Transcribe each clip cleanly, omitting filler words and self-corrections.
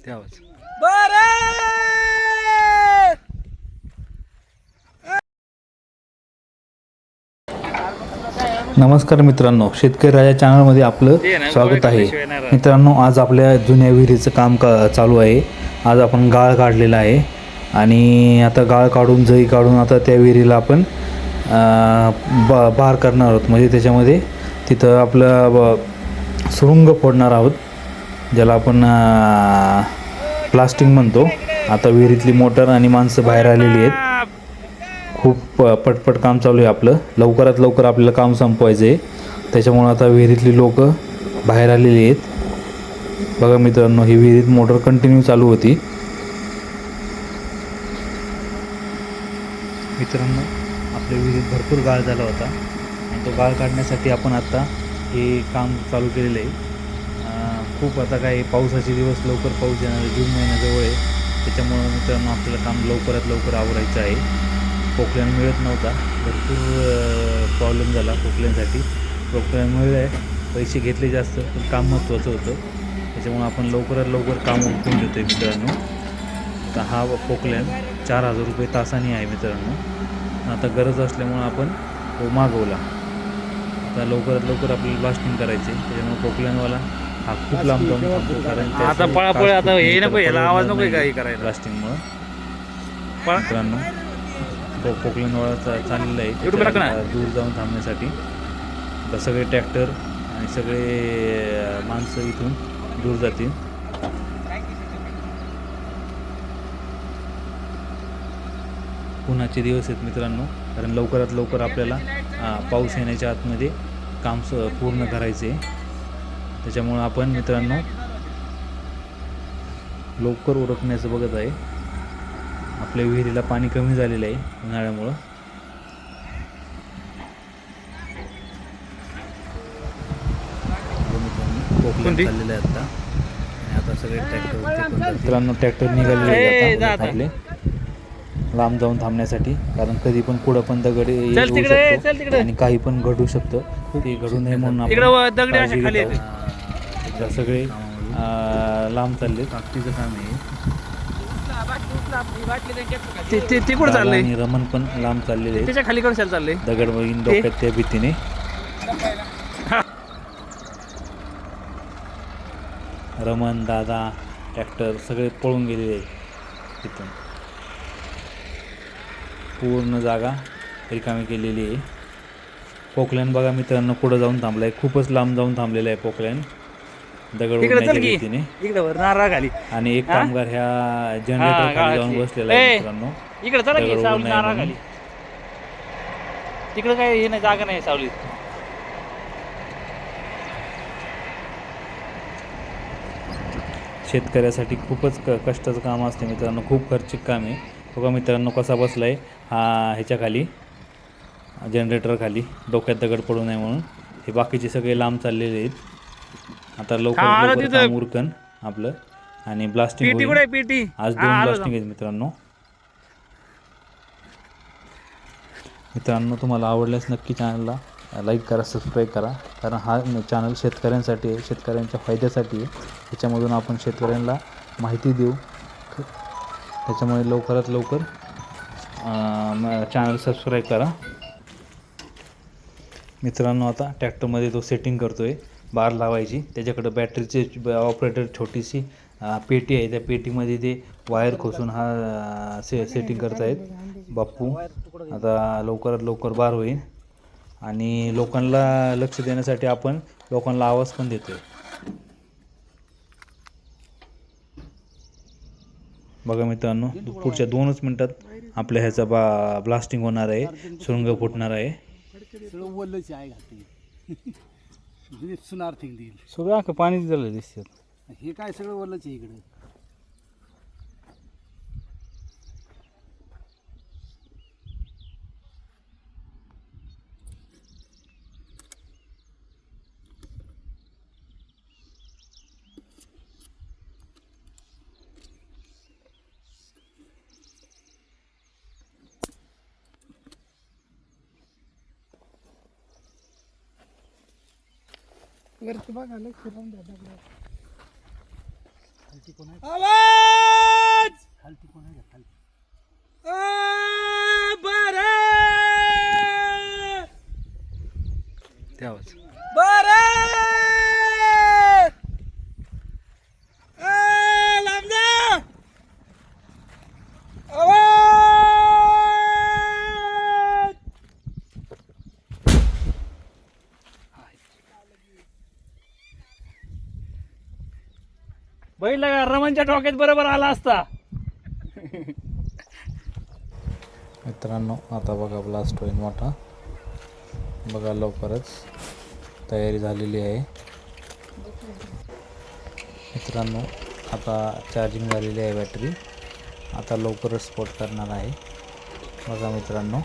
त्यावच नमस्कार मित्रांनो, शेतकरी राजा चॅनलमध्ये आपलं स्वागत आहे. मित्रांनो, आज आपल्या जुन्या विहिरीचं काम चालू आहे. आज आपण गाळ काढलेला आहे आणि आता गाळ काढून जई काढून आता त्या विहिरीला आपण बार करणार आहोत. म्हणजे त्याच्यामध्ये तिथं आपलं सुरुंग फोडणार आहोत, ज्याला आपण प्लास्टिंग म्हणतो. आता विहिरीतली मोटर आणि माणसं बाहेर आलेली आहेत. खूप पटपट काम चालू आहे आपलं. लवकरात लवकर आपल्याला काम संपवायचं आहे. त्याच्यामुळं आता विहिरीतली लोक बाहेर आलेली आहेत. बघा मित्रांनो, ही विहिरीत मोटर कंटिन्यू चालू होती. मित्रांनो, आपल्या विहिरीत भरपूर गाळ झाला होता आणि तो गाळ काढण्यासाठी आपण आता हे काम चालू केलेलं आहे. खूप आता काय पावसाचे दिवस, लवकर पाऊस येणार, जून महिना जवळ आहे. त्याच्यामुळं मित्रांनो आपल्याला काम लवकरात लवकर आवरायचं आहे. पोकलॅन मिळत नव्हता, भरपूर प्रॉब्लेम झाला पोकलॅनसाठी. पोकलॅन मिळलं आहे, पैसे घेतले जास्त, पण काम महत्त्वाचं होतं. त्याच्यामुळं आपण लवकरात लवकर काम उरकून देतो आहे मित्रांनो. आता हा पोकलॅन 4,000 रुपये तासाने आहे मित्रांनो. आता गरज असल्यामुळं आपण तो मागवला. आता लवकरात लवकर आपल्याला ब्लास्टिंग करायचे, त्याच्यामुळे पोकलॅनवाला हा खूप लांब जाऊन थांबतो. कारण आता पळापळ आता हे नको, याला आवाज नको काही करायला ब्लास्टिंगमुळं. मित्रांनो, पोकलॅनवाला चाललेला आहे दूर जाऊन थांबण्यासाठी. आता सगळे ट्रॅक्टर आणि सगळे माणसं इथून दूर जातील. उन्हाचे दिवस आहेत मित्रांनो, कारण लवकरात लवकर आपल्याला पाऊस येण्याच्या आतमध्ये काम पूर्ण करायचे. त्याच्यामुळं आपण मित्रांनो लवकर उरकण्याचं बघत आहे. आपल्या विहिरीला पाणी कमी झालेलं आहे उन्हाळ्यामुळं. पोकलॅन चाललेलं आहे आता. आणि आता सगळे ट्रॅक्टर मित्रांनो, ट्रॅक्टर निघालेले आहेत आपले लांब जाऊन थांबण्यासाठी. कारण कधी पण पुढं पण दगड येऊ शकतो आणि काही पण घडू शकतं. ते घडू नये म्हणून आपण काळजी घेत आहोत. सगळे लांब चालले. ताकदीचं काम आहे. ते कुठं चाललंय? आणि रमण पण लांब चाललेले, त्याच्या खाली कडे चाललंय. दगड बघीन डोक्यात त्या भीतीने. रमण दादा ट्रॅक्टर सगळे पळून गेलेले आहेत तिथून. पूर्ण जागा रिकामी केलेली आहे. पोकलॅन बघा मित्रांनो पुढं जाऊन थांबला आहे, खूपच लांब जाऊन थांबलेला आहे पोकलॅन दगड उडण्याच्या भीतीने. आणि एक कामगार ह्या जनरेटर खाली जाऊन बसलेला आहे मित्रांनो. इकडे चला की, दगड उडू नये नारळ म्हणून. खाली. तिकडे काय हे नाही, जागा नाही सावलीत. शेतकऱ्यासाठी खूपच कष्टाचं काम असते मित्रांनो, खूप खर्चिक काम आहे. बघा मित्रांनो कसा बसला आहे हा ह्याच्या खाली, जनरेटर खाली, डोक्यात दगड पडू नये म्हणून. हे बाकीचे सगळे लांब चाललेले आहेत. आता लवकर लवकर काम उरकन आपलं आणि ब्लास्टिंग होईल. आज 2 ब्लास्टिंग आहेत मित्रांनो. मित्रांनो, तुम्हाला आवडल्यास नक्की चॅनलला लाईक करा, सबस्क्राईब करा. कारण हा चॅनल शेतकऱ्यांसाठी आहे, शेतकऱ्यांच्या फायद्यासाठी आहे. त्याच्यामधून आपण शेतकऱ्यांना माहिती देऊ. त्याच्यामुळे लवकरात लवकर चॅनल सबस्क्राईब करा. मित्रांनो, आता ट्रॅक्टरमध्ये तो सेटिंग करतो आहे बार लावायची. त्याच्याकडं बॅटरीचे ऑपरेटर छोटीशी पेटी आहे, त्या पेटीमध्ये ते वायर खोसून हा सेटिंग करतायत बाप्पू. आता लवकरात लवकर बार होईल आणि लोकांना लक्ष देण्यासाठी आपण लोकांना आवाज पण देतो आहे. बघा मित्रांनो, पुढच्या 2च मिनटात आपल्या ह्याचा ब्लास्टिंग होणार आहे, सुरुंग फुटणार आहे. सगळं अख्खं पाणी झालं दिसतं. हे काय सगळं वरलंच आहे इकडे. वरती बघा लक्ष राहून द्या. खालती कोण आहे? आवाज खालती कोण आहे? खालती ते आवाज बैल का रमणच्या टोक्यात बरोबर आला असता. मित्रांनो आता बघा ब्लास्ट होईल मोठा. बघा लवकरच तयारी झालेली आहे. मित्रांनो आता चार्जिंग झालेली आहे बॅटरी. आता लवकरच स्फोट करणार आहे. बघा मित्रांनो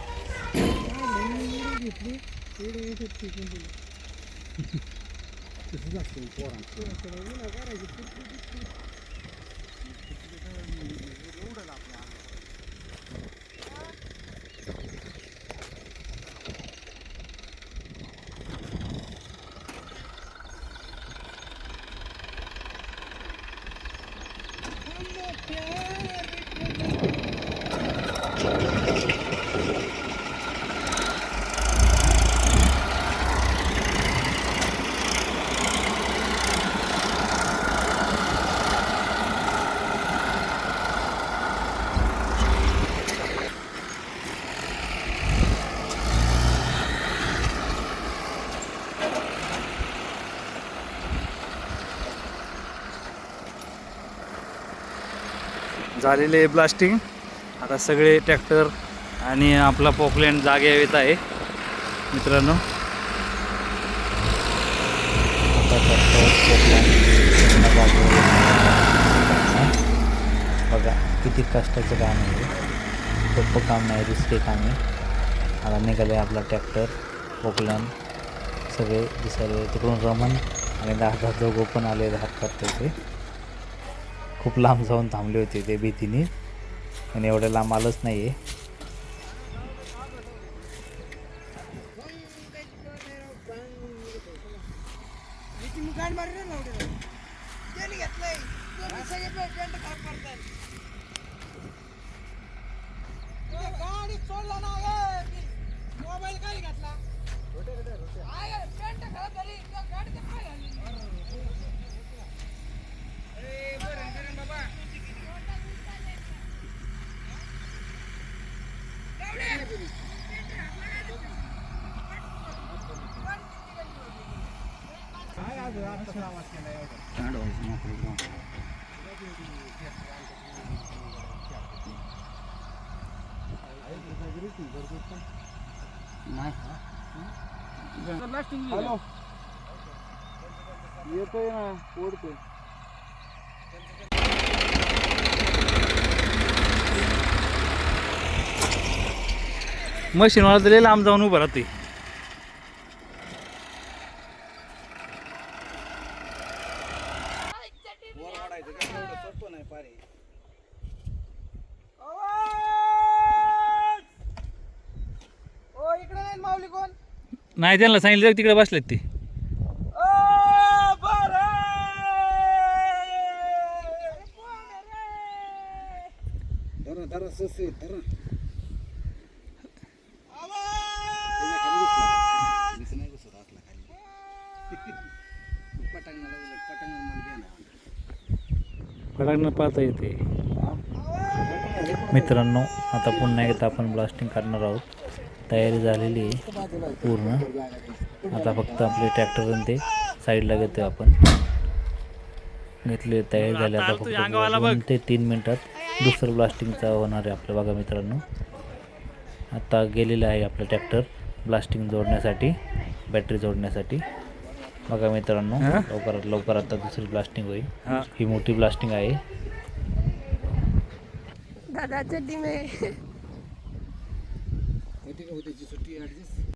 झालेले ब्लास्टिंग. आता सगळे ट्रॅक्टर आणि आपला पोकलँड जागे येत आहे मित्रांनो. बघा किती कष्टाचं काम आहे. सोपं काम नाही, रिस्की काम आहे. आता निघाले आपला ट्रॅक्टर पोकलँड सगळे दिसायले. तिकडून रमण आणि दादा दोघं पण आले हात करते. खूप लांब जाऊन थांबले होते ते भीतीने आणि एवढ्या लांब आलंच नाही आहे. गाडी सोडला ना मोबाईल काय घातला पॅन्ट घालत झाली गाडी काय घाली बाबा हॅलो येतोय ना ओढतोय. मशीनवाला तरी लांब जाऊन उभं राहते. इकडे नाही माऊली कोण नाही त्यांना सांगितलं तिकडे बसलेत ते. फटाकन पाहता येते. मित्रांनो आता पुन्हा एकदा आपण ब्लास्टिंग करणार आहोत. तयारी झालेली आहे पूर्ण. आता फक्त आपले ट्रॅक्टर आणि ते साईडला घेतो आपण. घेतले तयारी झाली. आता फक्त 2 ते 3 मिनटात दुसरं ब्लास्टिंगचा होणार आहे आपलं. बघा मित्रांनो आता गेलेलं आहे आपलं ट्रॅक्टर ब्लास्टिंग जोडण्यासाठी, बॅटरी जोडण्यासाठी. बघा मित्रांनो लवकरात लवकर आता दुसरी ब्लास्टिंग होईल. ही मोठी ब्लास्टिंग आहे. दादाच्या टीम आहे. होती सुट्टी